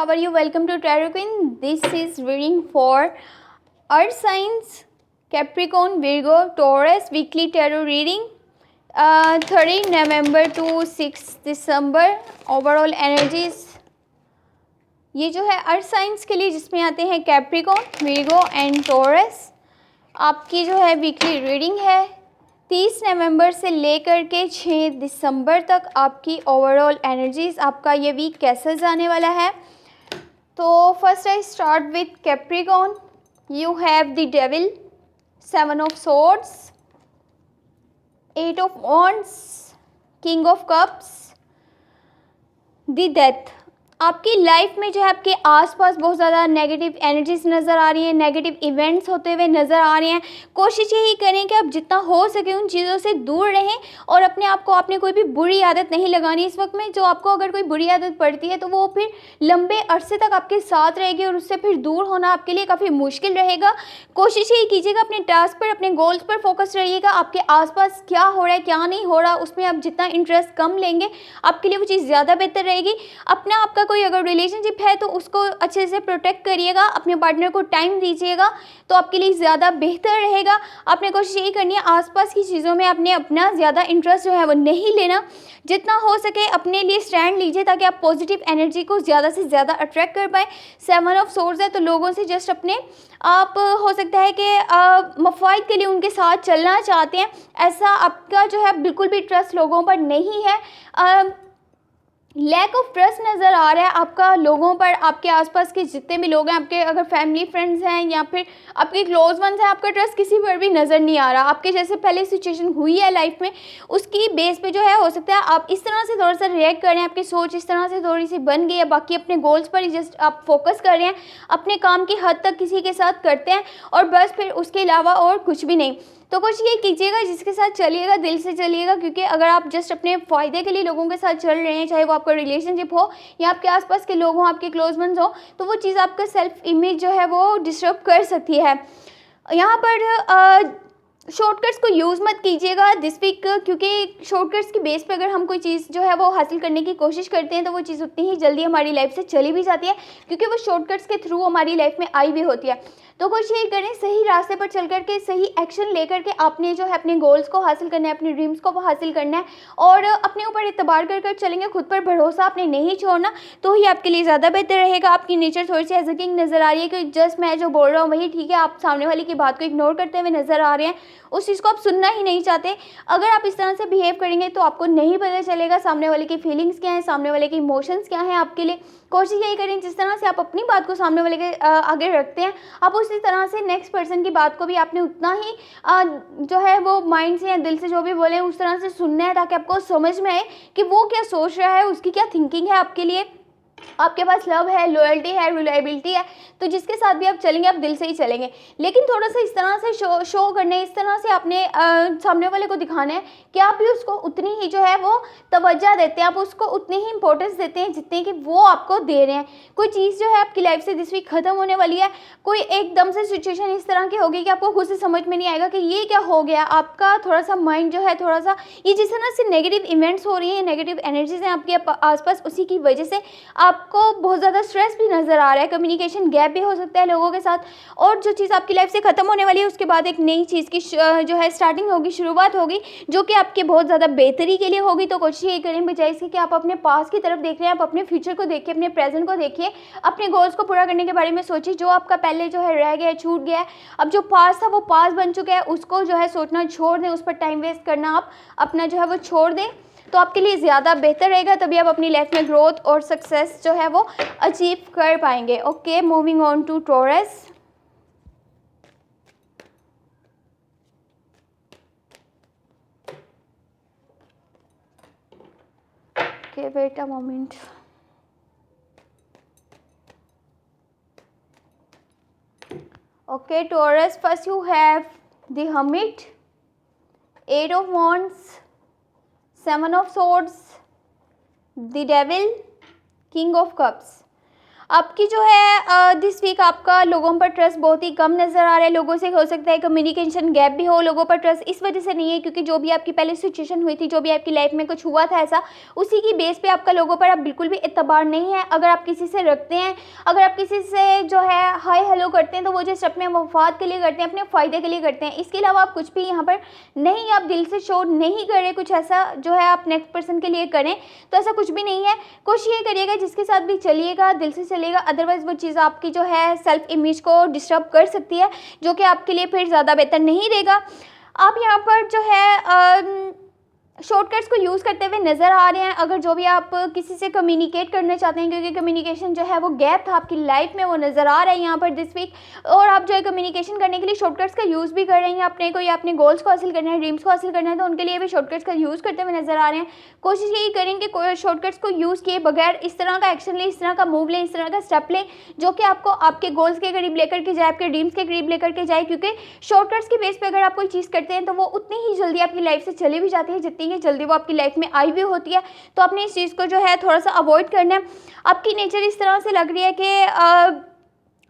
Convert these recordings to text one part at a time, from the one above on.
how are you? Welcome to Tarot Queen. This is reading for Earth signs, Capricorn, Virgo, Taurus weekly tarot reading 30 November to 6 December. Overall energies ये जो है earth science के लिए जिसमें आते हैं Capricorn, वीर्गो and taurus. आपकी जो है वीकली रीडिंग है 30 नवंबर से लेकर के 6 दिसंबर तक आपकी ओवरऑल एनर्जीज, आपका ये वीक कैसा जाने वाला है। तो first I start with Capricorn. You have the devil, 7 of swords, 8 of wands, king of cups, the death. आपकी लाइफ में जो है आपके आसपास बहुत ज़्यादा नेगेटिव एनर्जीज नज़र आ रही हैं, नेगेटिव इवेंट्स होते हुए नज़र आ रहे हैं। कोशिश यही करें कि आप जितना हो सके उन चीज़ों से दूर रहें और अपने आप को, आपने कोई भी बुरी आदत नहीं लगानी इस वक्त में। जो आपको अगर कोई बुरी आदत पड़ती है तो वो फिर लंबे अरसे तक आपके साथ रहेगी और उससे फिर दूर होना आपके लिए काफ़ी मुश्किल रहेगा। कोशिश यही कीजिएगा अपने टास्क पर, अपने गोल्स पर फोकस रहिएगा। आपके आसपास क्या हो रहा है क्या नहीं हो रहा उसमें आप जितना इंटरेस्ट कम लेंगे आपके लिए वो चीज़ ज़्यादा बेहतर रहेगी। अपना आपका कोई अगर रिलेशनशिप है तो उसको अच्छे से प्रोटेक्ट करिएगा, अपने पार्टनर को टाइम दीजिएगा तो आपके लिए ज़्यादा बेहतर रहेगा। आपने कोशिश यही करनी है आसपास की चीज़ों में आपने अपना ज़्यादा इंटरेस्ट जो है वो नहीं लेना। जितना हो सके अपने लिए स्टैंड लीजिए ताकि आप पॉजिटिव एनर्जी को ज़्यादा से ज़्यादा अट्रैक्ट कर पाएँ। 7 ऑफ सोर्ड्स है तो लोगों से जस्ट अपने आप हो सकता है कि मफाद के लिए उनके साथ चलना चाहते हैं, ऐसा आपका जो है बिल्कुल भी ट्रस्ट लोगों पर नहीं है। लैक ऑफ ट्रस्ट नज़र आ रहा है आपका लोगों पर। आपके आसपास के जितने भी लोग हैं, आपके अगर फैमिली फ्रेंड्स हैं या फिर आपके क्लोज वंस हैं, आपका ट्रस्ट किसी पर भी नज़र नहीं आ रहा। आपके जैसे पहले सिचुएशन हुई है लाइफ में उसकी बेस पे जो है हो सकता है आप इस तरह से थोड़ा सा रिएक्ट कर रहे हैं, आपकी सोच इस तरह से थोड़ी सी बन गई है। बाकी अपने गोल्स पर ही जस्ट आप फोकस कर रहे हैं, अपने काम की हद तक किसी के साथ करते हैं और बस फिर उसके अलावा और कुछ भी नहीं। तो कुछ ये कीजिएगा जिसके साथ चलिएगा दिल से चलिएगा, क्योंकि अगर आप जस्ट अपने फ़ायदे के लिए लोगों के साथ चल रहे हैं, चाहे वो आपका रिलेशनशिप हो या आपके आसपास के लोग हों, आपके क्लोज वंस हो, तो वो चीज़ आपका सेल्फ इमेज जो है वो डिस्टर्ब कर सकती है। यहाँ पर शॉर्टकट्स को यूज़ मत कीजिएगा दिस वीक, क्योंकि शॉर्टकट्स की बेस पे अगर हम कोई चीज़ जो है वो हासिल करने की कोशिश करते हैं तो वो चीज़ उतनी ही जल्दी हमारी लाइफ से चली भी जाती है, क्योंकि वो शॉर्टकट्स के थ्रू हमारी लाइफ में आई भी होती है। तो कुछ यही करें, सही रास्ते पर चल करके सही एक्शन लेकर के आपने जो है अपने गोल्स को हासिल करना है, अपने ड्रीम्स को हासिल करना है और अपने ऊपर एतबार कर चलेंगे, खुद पर भरोसा आपने नहीं छोड़ना, तो ही आपके लिए ज़्यादा बेहतर रहेगा। आपकी नेचर थोड़ी सी एजकिंग नज़र आ रही है कि जस्ट मैं जो बोल रहा हूँ वही ठीक है, आप सामने वाले की बात को इग्नोर करते हुए नज़र आ रहे हैं, उस चीज़ को आप सुनना ही नहीं चाहते। अगर आप इस तरह से बिहेव करेंगे तो आपको नहीं पता चलेगा सामने वाले की फीलिंग्स क्या हैं, सामने वाले के इमोशंस क्या हैं आपके लिए। कोशिश यही करें जिस तरह से आप अपनी बात को सामने वाले के आगे रखते हैं, आप उसी तरह से नेक्स्ट पर्सन की बात को भी आपने उतना ही जो है वो माइंड से या दिल से जो भी बोले उस तरह से सुनना है, ताकि आपको समझ में आए कि वो क्या सोच रहा है, उसकी क्या थिंकिंग है आपके लिए। आपके पास लव है, लॉयल्टी है, रिलायबिलिटी है, तो जिसके साथ भी आप चलेंगे आप दिल से ही चलेंगे। लेकिन थोड़ा सा इस तरह से शो करने, इस तरह से आपने सामने वाले को दिखाना है कि आप भी उसको उतनी ही जो है वो तवज्जो देते हैं, आप उसको उतनी ही इंपॉर्टेंस देते हैं जितने कि वो आपको दे रहे हैं। कोई चीज़ जो है आपकी लाइफ से दिस वीक ख़त्म होने वाली है, कोई एकदम से सिचुएशन इस तरह की होगी कि आपको खुद से समझ में नहीं आएगा कि ये क्या हो गया। आपका थोड़ा सा माइंड जो है थोड़ा सा ये जिस तरह से नेगेटिव इवेंट्स हो रही हैं, नेगेटिव एनर्जीज हैं आपके आसपास, उसी की वजह से आपको बहुत ज़्यादा स्ट्रेस भी नज़र आ रहा है, कम्युनिकेशन गैप भी हो सकता है लोगों के साथ। और जो चीज़ आपकी लाइफ से ख़त्म होने वाली है उसके बाद एक नई चीज़ की जो है स्टार्टिंग होगी, शुरुआत होगी, जो कि आपके बहुत ज़्यादा बेहतरी के लिए होगी। तो कोशिश ये करें बजाय इसके कि आप अपने पास की तरफ देख रहे हैं, आप अपने फ्यूचर को देखिए, अपने प्रेजेंट को देखिए, अपने गोल्स को पूरा करने के बारे में सोचिए। जो आपका पहले जो है रह गया, छूट गया है, अब जो पास था वो पास बन चुका है, उसको जो है सोचना छोड़ दें, उस पर टाइम वेस्ट करना आप अपना जो है वो छोड़ दें, तो आपके लिए ज़्यादा बेहतर रहेगा। तभी आप अपनी लाइफ में ग्रोथ और सक्सेस जो है वो अचीव कर पाएंगे। Okay, moving on to Taurus. Okay, wait a moment. Okay Taurus, first you have the Hermit, 8 of wands, 7 of swords, the devil, king of cups। आपकी जो है दिस वीक आपका लोगों पर ट्रस्ट बहुत ही कम नज़र आ रहा है। लोगों से हो सकता है कम्युनिकेशन गैप भी हो, लोगों पर ट्रस्ट इस वजह से नहीं है क्योंकि जो भी आपकी पहले सिचुएशन हुई थी, जो भी आपकी लाइफ में कुछ हुआ था ऐसा, उसी की बेस पे आपका लोगों पर अब बिल्कुल भी एतबार नहीं है। अगर आप किसी से रखते हैं, अगर आप किसी से जो है हाय हेलो करते हैं तो वो जस्ट अपने मफाद के लिए करते हैं, अपने फ़ायदे के लिए करते हैं। इसके अलावा आप कुछ भी यहाँ पर नहीं, आप दिल से शो नहीं कर रहे कुछ ऐसा जो है आप नेक्स्ट पर्सन के लिए करें, तो ऐसा कुछ भी नहीं है। कोशिश ये करिएगा जिसके साथ भी चलिएगा दिल से चलिएगा, अदरवाइज़ वो चीज़ आपकी जो है सेल्फ इमेज को डिस्टर्ब कर सकती है, जो कि आपके लिए फिर ज़्यादा बेहतर नहीं रहेगा। आप यहाँ पर जो है शॉर्टकट्स को यूज़ करते हुए नज़र आ रहे हैं। अगर जो भी आप किसी से कम्युनिकेट करना चाहते हैं, क्योंकि कम्युनिकेशन जो है वो गैप था आपकी लाइफ में, वो नज़र आ रहा है यहाँ पर दिस वीक, और आप जो है कम्युनिकेशन करने के लिए शॉर्टकट्स का यूज़ भी कर रहे हैं। अपने को या अपने गोल्स को हासिल करना है, ड्रीम्स को हासिल करना है, तो उनके लिए भी शॉर्टकट्स का यूज़ करते हुए नज़र आ रहे हैं। कोशिश यही करें कि शॉर्टकट्स को यूज़ किए बगैर इस तरह का एक्शन लें, इस तरह का मूव लें, इस तरह का स्टेप लें जो कि आपको आपके गोल्स के करीब लेकर के जाए, आपके ड्रीम्स के करीब लेकर के जाए। क्योंकि शॉर्टकट्स के बेस पर अगर आप कोई चीज़ करते हैं तो वो उतनी ही जल्दी आपकी लाइफ से चली भी जाती है जितनी ही जल्दी वो आपकी लाइफ में आई भी होती है। तो आपने इस चीज़ को जो है थोड़ा सा अवॉइड करना है। आपकी नेचर इस तरह से लग रही है कि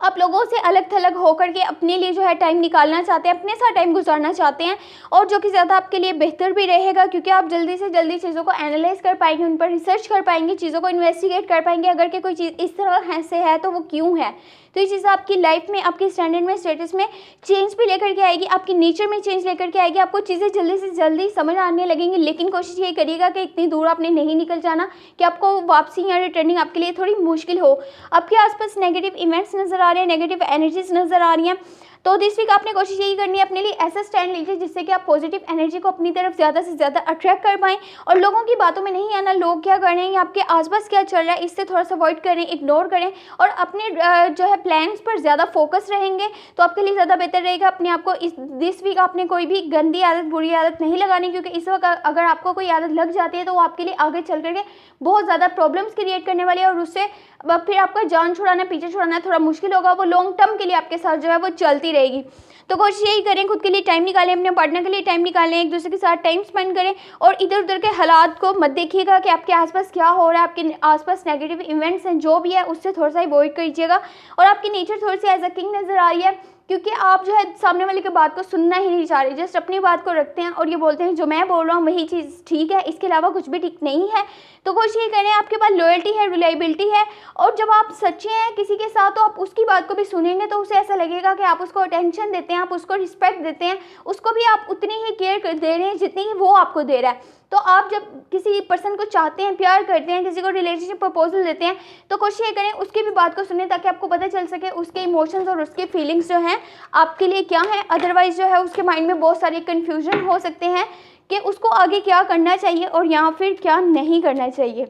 आप लोगों से अलग थलग होकर के अपने लिए जो है टाइम निकालना चाहते हैं, अपने साथ टाइम गुजारना चाहते हैं, और जो कि ज़्यादा आपके लिए बेहतर भी रहेगा क्योंकि आप जल्दी से जल्दी चीज़ों को एनालाइज कर पाएंगे, उन पर रिसर्च कर पाएंगे, चीज़ों को इन्वेस्टिगेट कर पाएंगे। अगर कि कोई चीज़ इस तरह से है तो वो क्यों है, तो ये चीज़ आपकी लाइफ में, आपके स्टैंडर्ड में, स्टेटस में चेंज भी लेकर के आएगी, आपकी नेचर में चेंज लेकर के आएगी। आपको चीज़ें जल्दी से जल्दी समझ आने लगेंगी। लेकिन कोशिश यही करिएगा कि इतनी दूर आपने नहीं निकल जाना कि आपको वापसी या रिटर्निंग आपके लिए थोड़ी मुश्किल हो। आपके आसपास नेगेटिव इवेंट्स नज़र आ रहे हैं, नेगेटिव एनर्जीज नज़र आ रही हैं। तो दिस वीक आपने कोशिश यही करनी है, अपने लिए ऐसा स्टैंड लीजिए जिससे कि आप पॉजिटिव एनर्जी को अपनी तरफ ज़्यादा से ज़्यादा अट्रैक्ट कर पाएँ, और लोगों की बातों में नहीं आना, लोग क्या कर रहे हैं या आपके आसपास क्या चल रहा है इससे थोड़ा सा अवॉइड करें, इग्नोर करें, और अपने जो है प्लान्स पर ज़्यादा फोकस रहेंगे तो आपके लिए ज़्यादा बेहतर रहेगा। अपने आप को दिस वीक आपने कोई भी गंदी आदत, बुरी आदत नहीं लगानी, क्योंकि इस वक्त अगर आपको कोई आदत लग जाती है तो वो आपके लिए आगे चल करके बहुत ज़्यादा प्रॉब्लम्स क्रिएट करने वाली है, और उससे फिर आपका जान छुड़ाना, पीछे छुड़ाना थोड़ा मुश्किल होगा। वो लॉन्ग टर्म के लिए आपके साथ जो है वो चलती रहेगी। तो कोशिश यही करें, खुद के लिए टाइम निकालें, अपने पार्टनर के लिए टाइम निकालें, एक दूसरे के साथ टाइम स्पेंड करें, और इधर उधर के हालात को मत देखिएगा कि आपके आसपास क्या हो रहा है। आपके आसपास नेगेटिव इवेंट्स हैं जो भी है उससे थोड़ा सा अवॉइड कीजिएगा। और आपकी नेचर थोड़ी सी एज अ किंग नज़र आ रही है, क्योंकि आप जो है सामने वाले की बात को सुनना ही नहीं चाह रहे, जस्ट अपनी बात को रखते हैं और ये बोलते हैं जो मैं बोल रहा हूँ वही चीज़ ठीक है, इसके अलावा कुछ भी ठीक नहीं है। तो कोशिश ये करें, आपके पास लॉयल्टी है, रिलायबिलिटी है, और जब आप सच्चे हैं किसी के साथ तो आप उसकी बात को भी सुनेंगे तो उसे ऐसा लगेगा कि आप उसको अटेंशन देते हैं, आप उसको रिस्पेक्ट देते हैं, उसको भी आप उतनी ही केयर दे रहे हैं जितनी ही वो आपको दे रहा है। तो आप जब किसी पर्सन को चाहते हैं, प्यार करते हैं, किसी को रिलेशनशिप प्रपोजल देते हैं, तो कोशिश ये करें उसकी भी बात को सुनें ताकि आपको पता चल सके उसके इमोशंस और उसके फीलिंग्स जो हैं आपके लिए क्या हैं। अदरवाइज़ जो है उसके माइंड में बहुत सारे कन्फ्यूजन हो सकते हैं कि उसको आगे क्या करना चाहिए और या फिर क्या नहीं करना चाहिए।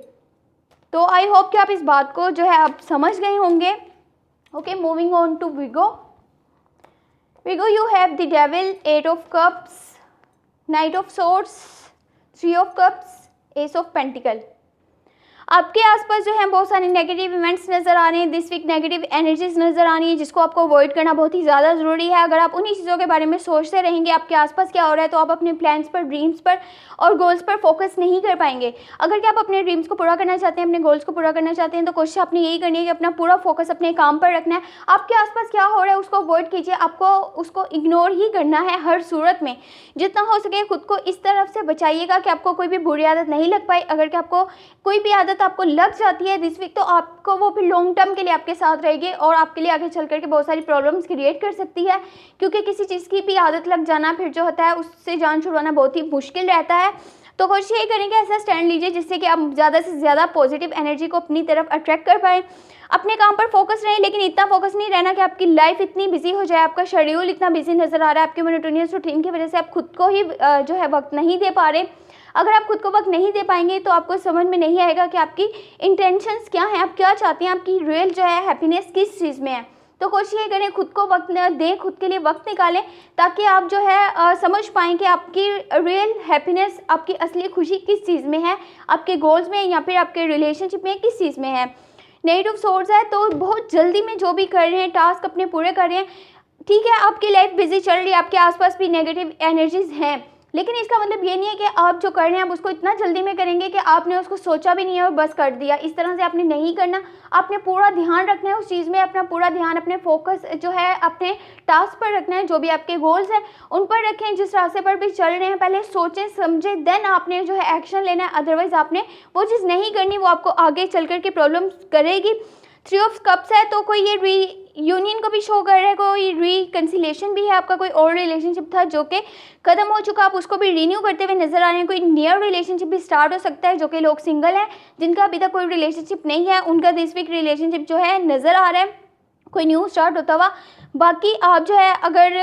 तो आई होप कि आप इस बात को जो है आप समझ गए होंगे। Okay, moving on to Virgo. Virgo, you have the devil, 8 of cups, knight of swords, 3 of cups, ace of pentacle. आपके आसपास जो है बहुत सारे नेगेटिव इवेंट्स नज़र आ रहे हैं दिस वीक, नेगेटिव एनर्जीज नज़र आ रही है जिसको आपको अवॉइड करना बहुत ही ज़्यादा ज़रूरी है। अगर आप उन्हीं चीज़ों के बारे में सोचते रहेंगे आपके आसपास क्या हो रहा है तो आप अपने प्लान्स पर, ड्रीम्स पर और गोल्स पर फोकस नहीं कर पाएंगे। अगर कि आप अपने ड्रीम्स को पूरा करना चाहते हैं, अपने गोल्स को पूरा करना चाहते हैं, तो कोशिश आपने यही करनी है कि अपना पूरा फोकस अपने काम पर रखना है। आपके आसपास क्या हो रहा है उसको अवॉइड कीजिए, आपको उसको इग्नोर ही करना है हर सूरत में। जितना हो सके खुद को इस तरफ से बचाइएगा कि आपको कोई भी बुरी आदत नहीं लग पाए। अगर कि आपको कोई भी आदत आपको लग जाती है दिस वीक तो आपको वो फिर लॉन्ग टर्म के लिए आपके साथ रहेगी और आपके लिए आगे चल करके बहुत सारी प्रॉब्लम्स क्रिएट कर सकती है, क्योंकि किसी चीज़ की भी आदत लग जाना फिर जो होता है उससे जान छुड़वाना बहुत ही मुश्किल रहता है। तो कोशिश यही करेंगे ऐसा स्टैंड लीजिए जिससे कि आप ज़्यादा से ज़्यादा पॉजिटिव एनर्जी को अपनी तरफ अट्रैक्ट कर पाएँ। अपने काम पर फोकस रहें, लेकिन इतना फोकस नहीं रहना कि आपकी लाइफ इतनी बिजी हो जाए, आपका शेड्यूल इतना बिजी नज़र आ रहा है, आपके मोनोटोनियस रूटीन की वजह से आप खुद को ही जो है वक्त नहीं दे पा रहे। अगर आप खुद को वक्त नहीं दे पाएंगे तो आपको समझ में नहीं आएगा कि आपकी इंटेंशंस क्या हैं, आप क्या चाहते हैं, आपकी रियल जो है हैप्पीनेस किस चीज़ में है। तो कोशिश ये करें खुद को वक्त दें, खुद के लिए वक्त निकालें ताकि आप जो है समझ पाएँ कि आपकी रियल हैप्पीनेस, आपकी असली खुशी किस चीज़ में है, आपके गोल्स में या फिर आपके रिलेशनशिप में किस चीज़ में है। नाइट ऑफ सोर्ड्स है तो बहुत जल्दी में जो भी कर रहे हैं, टास्क अपने पूरे कर रहे हैं, ठीक है आपकी लाइफ बिजी चल रही है, आपके आसपास भी नेगेटिव एनर्जीज हैं, लेकिन इसका मतलब ये नहीं है कि आप जो कर रहे हैं आप उसको इतना जल्दी में करेंगे कि आपने उसको सोचा भी नहीं है और बस कर दिया। इस तरह से आपने नहीं करना, आपने पूरा ध्यान रखना है उस चीज़ में, अपना पूरा ध्यान, अपने फोकस जो है अपने टास्क पर रखना है। जो भी आपके गोल्स हैं उन पर रखें, जिस रास्ते पर भी चल रहे हैं पहले सोचें समझें, देन आपने जो है एक्शन लेना है। अदरवाइज़ आपने वो चीज़ नहीं करनी, वो आपको आगे चल कर के प्रॉब्लम करेगी। 3 ऑफ कप्स है तो कोई ये यूनियन को भी शो कर रहा है, कोई रिकन्सिलेशन भी है, आपका कोई और रिलेशनशिप था जो कि ख़त्म हो चुका, आप उसको भी रिन्यू करते हुए नजर आ रहे हैं। कोई न्यू रिलेशनशिप भी स्टार्ट हो सकता है। जो कि लोग सिंगल हैं, जिनका अभी तक कोई रिलेशनशिप नहीं है, उनका दिस वीक रिलेशनशिप जो है नज़र आ रहा है, कोई न्यू स्टार्ट होता हुआ। बाकी आप जो है अगर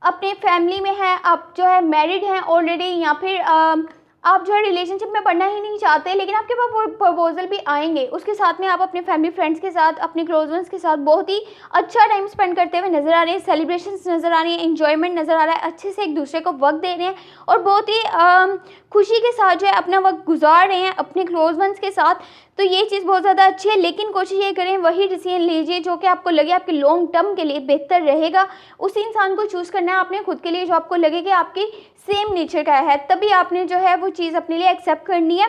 अपने फैमिली में हैं, आप जो है मैरिड हैं ऑलरेडी, या फिर आप जो है रिलेशनशिप में पढ़ना ही नहीं चाहते, लेकिन आपके पास प्रपोजल भी आएंगे, उसके साथ में आप अपने फैमिली फ्रेंड्स के साथ, अपने क्लोज वंस के साथ बहुत ही अच्छा टाइम स्पेंड करते हुए नज़र आ रहे हैं। सेलिब्रेशंस नज़र आ रही है, एंजॉयमेंट नज़र आ रहा है, अच्छे से एक दूसरे को वक्त दे रहे हैं और बहुत ही खुशी के साथ जो है अपना वक्त गुजार रहे हैं अपने क्लोज वंस के साथ। तो ये चीज़ बहुत ज़्यादा अच्छी है, लेकिन कोशिश ये करें वही डिसीजन लीजिए जो कि आपको लगे आपके लॉन्ग टर्म के लिए बेहतर रहेगा। उसी इंसान को चूज़ करना है आपने खुद के लिए जो आपको लगे कि आपकी सेम नेचर का है, तभी आपने जो है वो चीज़ अपने लिए एक्सेप्ट करनी है।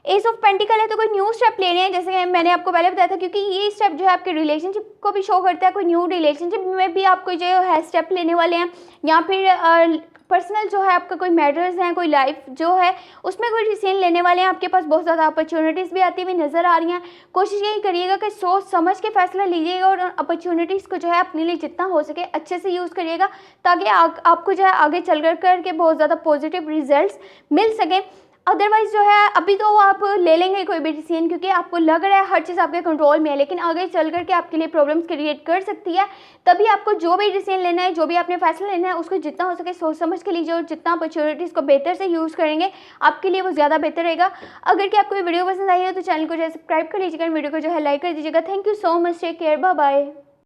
एस ऑफ पेंटिकल है तो कोई न्यू स्टेप ले रहे हैं, जैसे मैंने आपको पहले बताया था, क्योंकि ये स्टेप जो है आपके रिलेशनशिप को भी शो करता है। कोई न्यू रिलेशनशिप में भी आपको जो है स्टेप लेने वाले हैं, या फिर पर्सनल जो है आपका कोई मैटर्स हैं, कोई लाइफ जो है उसमें कोई डिसीजन लेने वाले हैं। आपके पास बहुत ज़्यादा अपॉर्चुनिटीज़ भी आती हुई नज़र आ रही हैं। कोशिश यही करिएगा कि सोच समझ के फैसला लीजिएगा और अपॉर्चुनिटीज़ को जो है अपने लिए जितना हो सके अच्छे से यूज़ करिएगा, ताकि आपको जो है आगे चल कर के बहुत ज़्यादा पॉजिटिव रिजल्ट्स मिल सकें। अदरवाइज़ जो है अभी तो आप ले लेंगे कोई भी डिसीजन, क्योंकि आपको लग रहा है हर चीज़ आपके कंट्रोल में है, लेकिन आगे चल कर के आपके लिए प्रॉब्लम्स क्रिएट कर सकती है। तभी आपको जो भी डिसीजन लेना है, जो भी आपने फैसला लेना है, उसको जितना हो सके सोच समझ के लीजिए और जितना अपॉर्चुनिटीज़ को बेहतर से यूज़ करेंगे आपके लिए वो ज़्यादा बेहतर रहेगा। अगर कि आपको ये वीडियो पसंद आई है तो चैनल को जो है सब्सक्राइब कर लीजिएगा, वीडियो को जो है लाइक कर दीजिएगा। Thank you so much, take care, bye bye.